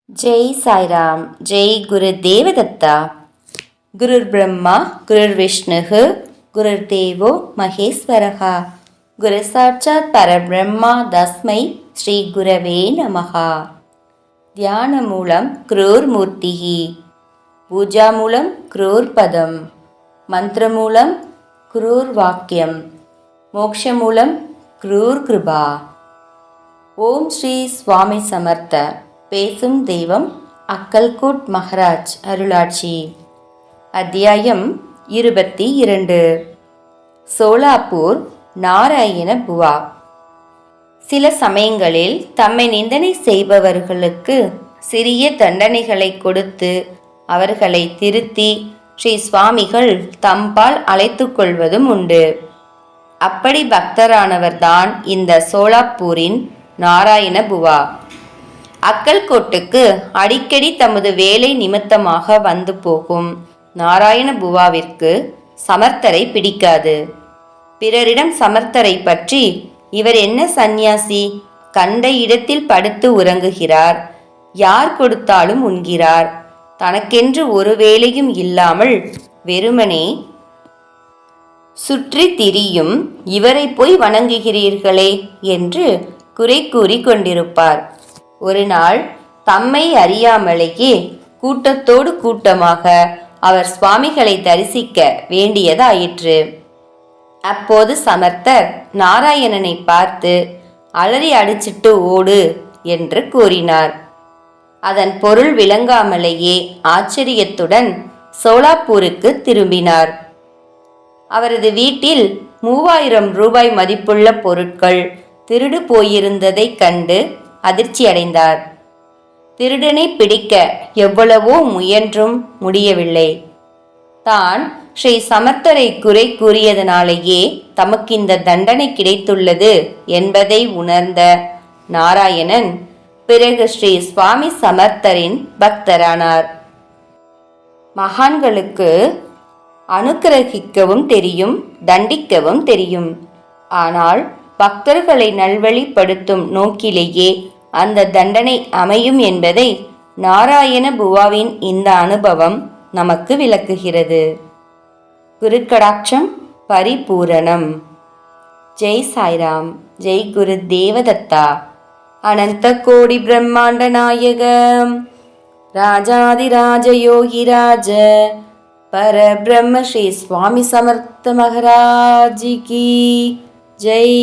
ஜெய் சாய்ராம். ஜெய் குரு தேவதத்தா. குருர் பிரம்மா குருர் விஷ்ணுகு குருர் தேவோ மகேஸ்வரகா. குரு சாட்சாத் பரபிரம்மா தஸ்மை ஸ்ரீ குரவே நமகா. தியான மூலம் குரூர் மூர்த்திகி, பூஜா மூலம் குரூர் பதம், மந்திர மூலம் குரூர் வாக்கியம், மோக்ஷ மூலம் குரூர் கிருபா. ஓம் ஸ்ரீ சுவாமி சமர்த்த. பேசும் தெய்வம் அக்கல்கோட் மகராஜ் அருளாட்சி. அத்தியாயம் 22. சோலாப்பூர் நாராயண புவா. சில சமயங்களில் தம்மை நிந்தனை செய்பவர்களுக்கு சிறிய தண்டனைகளை கொடுத்து அவர்களை திருத்தி ஸ்ரீ சுவாமிகள் தம்பால் அழைத்து கொள்வதும் உண்டு. அப்படி பக்தரானவர்தான் இந்த சோலாப்பூரின் நாராயண புவா. அக்கல்கோட்டுக்கு அடிக்கடி தமது வேலை நிமித்தமாக வந்து போகும் நாராயண புவாவிற்கு சமர்த்தரை பிடிக்காது. பிறரிடம் சமர்த்தரை பற்றி, இவர் என்ன சந்நியாசி, கண்ட இடத்தில் படுத்து உறங்குகிறார், யார் கொடுத்தாலும் உண்கிறார், தனக்கென்று ஒரு வேலையும் இல்லாமல் வெறுமனே சுற்றி திரியும் இவரை போய் வணங்குகிறீர்களே என்று குறை கூறி கொண்டிருப்பார். ஒரு நாள் தம்மை அறியாமலேயே கூட்டத்தோடு கூட்டமாக அவர் சுவாமிகளை தரிசிக்க வேண்டியதாயிற்று. அப்போது சமர்த்தர் நாராயணனை பார்த்து அலறி அடிச்சிட்டு ஓடு என்று கூறினார். அதன் பொருள் விளங்காமலேயே ஆச்சரியத்துடன் சோலாப்பூருக்கு திரும்பினார். அவரது வீட்டில் 3000 ரூபாய் மதிப்புள்ள பொருட்கள் திருடு போயிருந்ததைக் கண்டு அதிர்ச்சியடைந்தார். திருடனை பிடிக்க எவ்வளவோ முயன்றும் முடியவில்லை. தான் ஸ்ரீ சமர்த்தரை குறை கூறியதனாலேயே தமக்கு இந்த தண்டனை கிடைத்துள்ளது என்பதை உணர்ந்த நாராயணன் பிறகு ஸ்ரீ சுவாமி சமர்த்தரின் பக்தரானார். மகான்களுக்கு அனுக்கிரகிக்கவும் தெரியும், தண்டிக்கவும் தெரியும். ஆனால் பக்தர்களை நல்வழிப்படுத்தும் நோக்கிலேயே அந்த தண்டனை அமையும் என்பதை நாராயண புவாவின் இந்த அனுபவம் நமக்கு விளக்குகிறது. குருக்கடாட்சம் பரிபூரணம். ஜெய் சாய்ராம். ஜெய் குரு தேவதத்தா. அனந்த கோடி பிரம்மாண்ட நாயகம் ராஜாதிராஜ யோகிராஜ பரபிரம்ம ஸ்ரீ சுவாமி சமர்த்த மகராஜி கி ஜெய்.